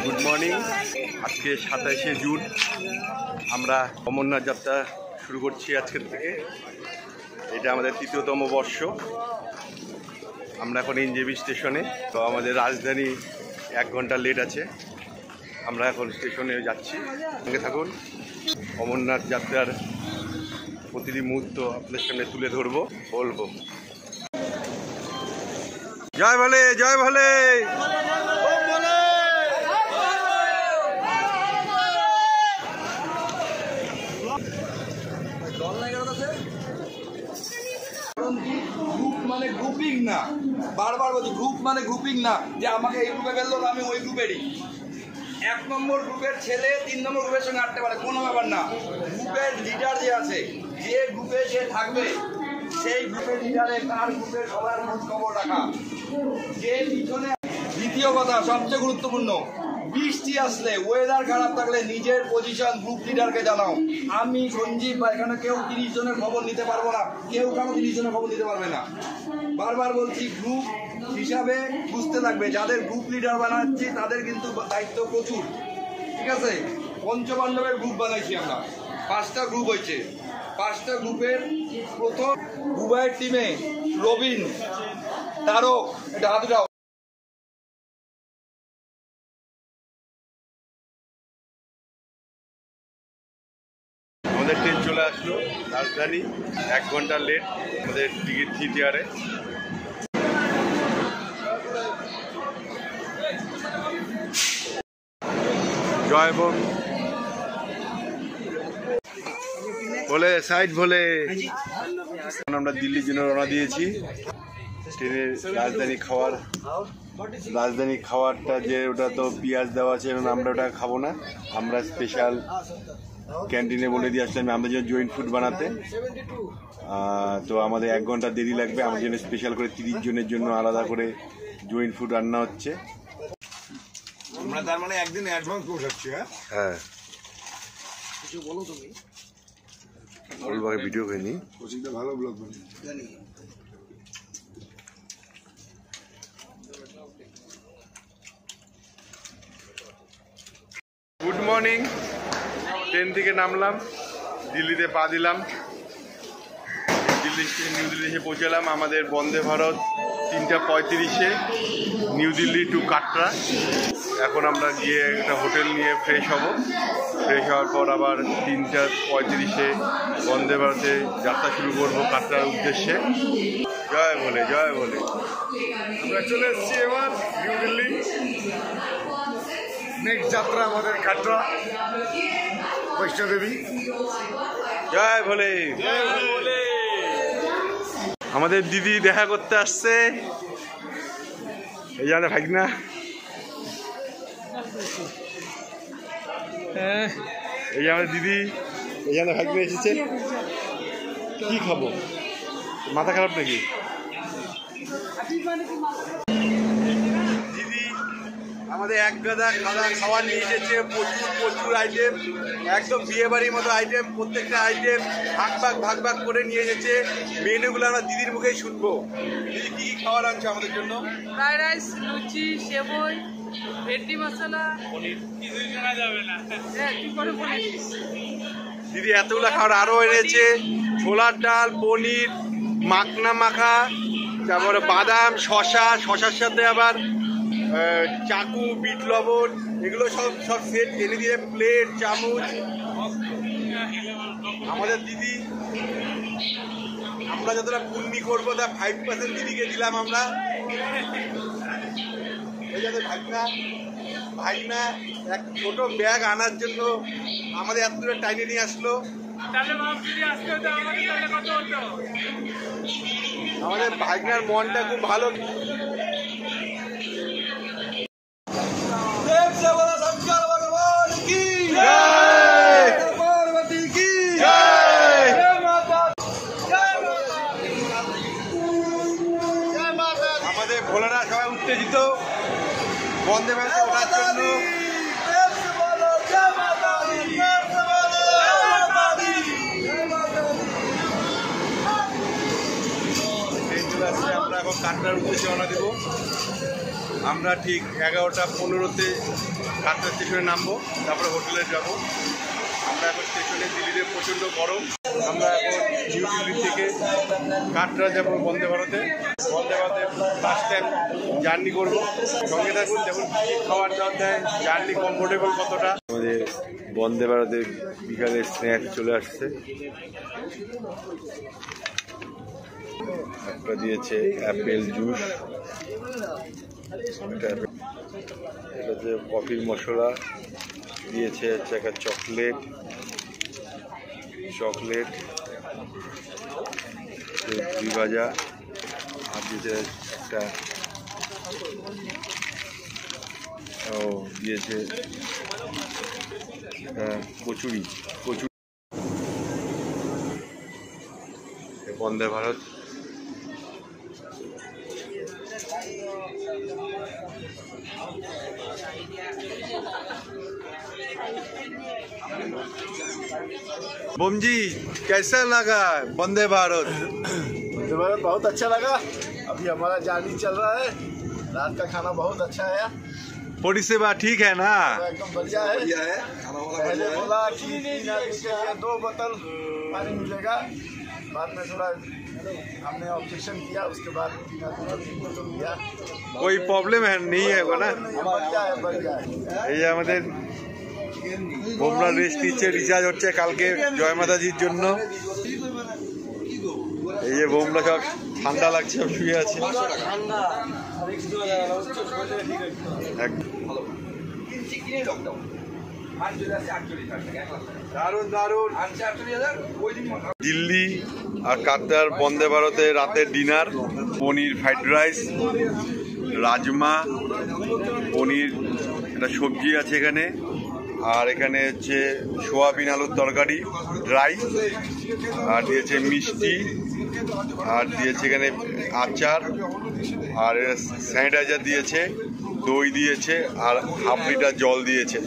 Good morning. আজকে 27শে June, আমরা অমরনাথ যাত্রা শুরু করছি আজকের থেকে। এটা আমাদের ৩য়তম বর্ষ। আমরা এখন এনজেবি স্টেশনে, তো আমাদের রাজধানী 1 ঘন্টা লেট আছে। আমরা এখন স্টেশনে যাচ্ছি, সঙ্গে থাকুন। অমরনাথ যাত্রার প্রতিটি মুহূর্ত আপনাদের সামনে তুলে ধরবো, বলবো। জয় ভোলে, জয় ভোলে। গ্রুপ মানে গ্রুপিং না, বারবার বলছি গ্রুপ মানে গ্রুপিং না যে আমাকে এই গ্রুপে ফেললো আমি ওই গ্রুপেরই। 1 নম্বর গ্রুপের ছেলে 3 নম্বর গ্রুপের সঙ্গে আটতে পারে, কোনো ব্যাপার না। গ্রুপের লিডার যে আছে, যে গ্রুপে যে থাকবে সেই গ্রুপের লিডারে তার গ্রুপের সবার খোঁজ খবর রাখা। যে পিছনে দ্বিতীয় কথা সবচেয়ে গুরুত্বপূর্ণ, বৃষ্টি আসলে, ওয়েদার খারাপ থাকলে নিজের পজিশন গ্রুপ লিডারকে জানাও। আমি সঞ্জীব বা এখানে কেউ 30 জনের খবর নিতে পারবো না, কেউ কারো 30 জনের খবর নিতে পারবে না। বারবার বলছি, গ্রুপ হিসাবে বুঝতে লাগবে। যাদের গ্রুপ লিডার বানাচ্ছি তাদের কিন্তু দায়িত্ব প্রচুর, ঠিক আছে? পঞ্চপাণ্ডবের গ্রুপ বানাইছি আমরা, 5টা গ্রুপ হয়েছে। 5টা গ্রুপের প্রথম দুবাইয়ের টিমে রবিন, তারক, এটা হাত উঠাও। আমাদের ট্রেন চলে আসলো রাজধানী, 1 ঘন্টা লেট আমাদের টিকিট থিয়েটারে। জয় বোন বলে, সাইড বলে। আমরা দিল্লির জন্য রওনা দিয়েছি। ট্রেনের রাজধানী খাওয়ারটা যে ওটা তো পেঁয়াজ দেওয়া আছে, আমরা ওটা খাবো না। আমরা স্পেশাল ক্যান্টিনে বলে দিয়ে আসলাম আমাদের জন্য জয়েন্ট ফুড বানাতে। তো আমাদের 1 ঘন্টা দেরি লাগবে। আমাদের জন্য স্পেশাল করে 30 জনের জন্য আলাদা করে জয়েন্ট ফুড রান্না হচ্ছে। আমরা তার মানে একদিন অ্যাডভান্স পৌঁছাচ্ছি। হ্যাঁ, কিছু বলো তুমি। ভিডিও করিনি, ভালো ব্লগ জানি। Good morning. ট্রেন থেকে নামলাম, দিল্লিতে পা দিলাম। নিউ দিল্লি এসে পৌঁছালাম। আমাদের বন্দে ভারত 3:35-এ নিউ দিল্লি টু কাটরা। এখন আমরা গিয়ে একটা হোটেল নিয়ে ফ্রেশ হব। ফ্রেশ হওয়ার পর আবার 3:35-এ বন্দে ভারতে যাত্রা শুরু করবো কাটরার উদ্দেশ্যে। জয় বলে, জয় বলে। আমরা চলে এসেছি এবার নিউ দিল্লি। নেক্সট যাত্রা আমাদের কাটরা, বৈষ্ণোদেবী। জয় ভোলে, জয় ভোলে। আমাদের দিদি দেখা করতে আসছে, এই জানে ভাগনা। এই যে আমাদের দিদি, এই জানে ভাগনা এসেছে। কি খাবো, মাথা খারাপ নাকি? দিদি আমাদের 1 গাদা খাবার নিয়ে এসেছে। প্রচুর আইটেম, একদম বিয়ে বাড়ির মতো আইটেম। প্রত্যেকটা আইটেম ভাগ ভাগ করে নিয়ে এসেছে। মেনুগুলো আমরা দিদির মুখেই শুনবো। দিদি কি খাবার আনছে আমাদের জন্য? ফ্রাইড রাইস, লুচি, সেবই, ভেটকি মশলা, কিছুই জানা যাবে না। দিদি এতগুলো খাবার আরো এনেছে। ছোলার ডাল, পনির, মাখনা মাখা, তারপরে বাদাম, শশার সাথে আবার চাকু, বিট লবণ, এগুলো সব সেট এনে দিয়ে, প্লেট, চামচ। আমাদের দিদি, আমরা যতটা পুণ্যি করবো তা 5% দিদিকে দিলাম আমরা। এই যাতে ভাগনা এক ছোট ব্যাগ আনার জন্য আমাদের এত দূরে টাইনে নিয়ে আসলো। আমাদের ভাগনার মনটা খুব ভালো। আমাদের ভোলারা সবাই উত্তেজিত বন্দে ভারতে ওঠার জন্য। আমরা এখন কাটরার উদ্দেশ্যে রওনা দেব। আমরা ঠিক 11:15-তে কাটরা স্টেশনে নামবো, তারপরে হোটেলে যাব। আমরা এখন স্টেশনে, দিল্লিতে প্রচণ্ড গরম। আমরা এখন নিউ দিল্লি থেকে কাটরা যাবো বন্দে ভারতে। বন্দে ভারতে ফার্স্ট টাইম জার্নি করবো। সঙ্গে থাকুন, দেখুন কী খাবার দাবার দেয়, জার্নি কমফোর্টেবল কতটা। আমাদের বন্দে ভারতের বিকালের স্ন্যাক্স চলে আসছে। একটা দিয়েছে অ্যাপেল জুস, এটা হচ্ছে কফির মশলা দিয়েছে, হচ্ছে একটা চকলেট, ঘি ভাজা, আর দিয়েছে একটা দিয়েছে কচুরি। বন্দে ভারত। बम जी कैसा लगा वंदे भारत? वंदे भारत बहुत अच्छा लगा। अभी हमारा जर्नी चल रहा है। रात का खाना बहुत अच्छा है। परिसेवा ठीक है ना? एकदम बढ़िया है। पहले बोला कि 3 आदमी के लिए 2 बोतल पानी मिलेगा। बाद में थोड़ा हमने ऑब्जेक्शन किया, उसके बाद 3 आदमी को 3 बोतल दिया। कोई प्रॉब्लम है नहीं है वो ना? बढ़िया है। এই আমাদের বোমরা রেস্ট নিচ্ছে, রিচার্জ হচ্ছে কালকে জয় মাতাজির জন্য। এই যে বোমরা সব ঠান্ডা লাগছে, সব শুয়ে আছে। দিল্লি আর কাতার বন্দে ভারতে রাতের ডিনার, পনির ফ্রাইড রাইস, রাজমা, পনির, একটা সবজি আছে এখানে, আর এখানে হচ্ছে সোয়াবিন আলুর তরকারি ড্রাই, আর দিয়েছে মিষ্টি, আর দিয়েছে এখানে আচার, আর স্যানিটাইজার দিয়েছে, দই দিয়েছে, আর হাফ লিটার জল দিয়েছে।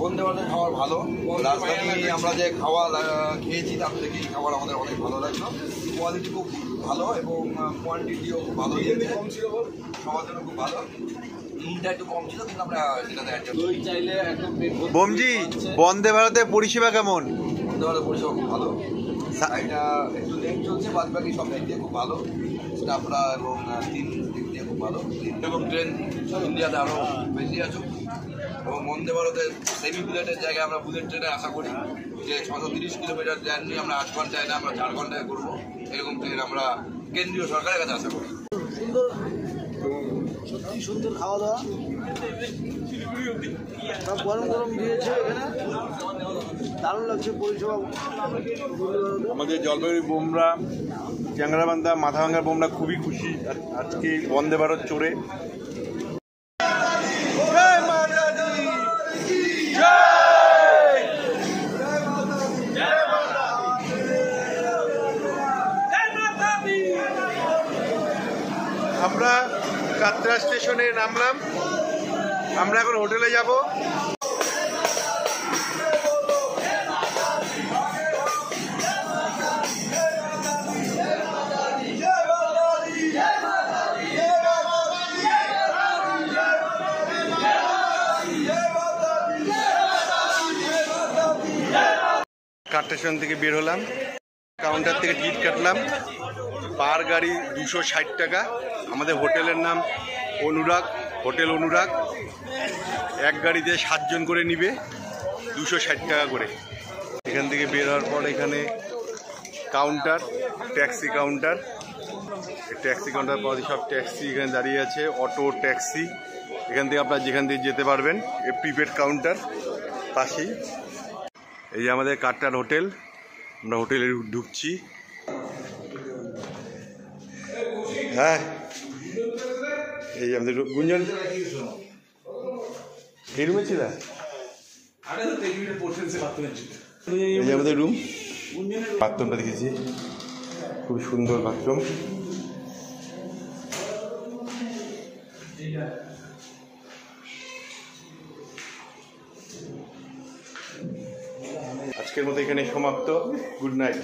বন্দে ভারতের খাবার ভালো। রাজধানী আমরা যে খাওয়া খেয়েছি তার থেকে এই খাবার আমাদের অনেক ভালো লাগলো। কোয়ালিটি খুব ভালো এবং কোয়ান্টিটিও খুব ভালো দিয়েছে, সবার জন্য খুব ভালো। নুনটা একটু কম ছিল, কিন্তু আমরা সেটাতে বোমজি, বন্দে ভারতের পরিষেবা কেমন? বন্দে ভারতের পরিষেবা খুব ভালো। এটা একটু লেট চলছে, বাদ বাকি সব দিক দিয়ে খুব ভালো। স্টাফরা এবং তিন দিক দিয়ে খুব ভালো, এবং ট্রেন ইন্ডিয়াতে আরও বেশি আছে। এবং বন্দে ভারতের সেমি বুলেটের জায়গায় আমরা বুলেট ট্রেনে আশা করি যে 630 কিলোমিটার জার্নি আমরা 8 ঘন্টায় না, আমরা 4 ঘন্টায় করবো। এরকম ট্রেন আমরা কেন্দ্রীয় সরকারের কাছে আশা করি। সত্যি সুন্দর খাওয়া দাওয়া, সব গরম গরম দিয়েছে এখানে, দারুণ লাগছে পরিষেবা। আমাদের জলপাইগুড়ি বোমরা, চ্যাংরাবান্ধা, মাথাভাঙ্গার বোমরা খুবই খুশি আজকে বন্দে ভারত চড়ে। আমরা কাটরা স্টেশনে নামলাম, আমরা এখন হোটেলে যাব। কাটরা স্টেশন থেকে বের হলাম, কাউন্টার থেকে টিকিট কাটলাম। পার গাড়ি 260 টাকা। আমাদের হোটেলের নাম অনুরাগ, হোটেল অনুরাগ। এক গাড়িতে 7 জন করে নিবে, 260 টাকা করে। এখান থেকে বের হওয়ার পর এখানে counter, taxi counter. Taxi counter পাওয়া সব ট্যাক্সি এখানে দাঁড়িয়ে আছে, অটো, ট্যাক্সি। এখান থেকে আপনারা যেখান থেকে যেতে পারবেন। প্রিপেড কাউন্টার পাশেই। এই যে আমাদের কাটরার হোটেল, আমরা হোটেলে ঢুকছি। হ্যাঁ, এই যে আমাদের গুঞ্জন, এই রুমে ছিল, এই যে আমাদের রুম। বাথরুমটা দেখেছি, খুব সুন্দর বাথরুম। আজকের মতো এখানে সমাপ্ত। Good night.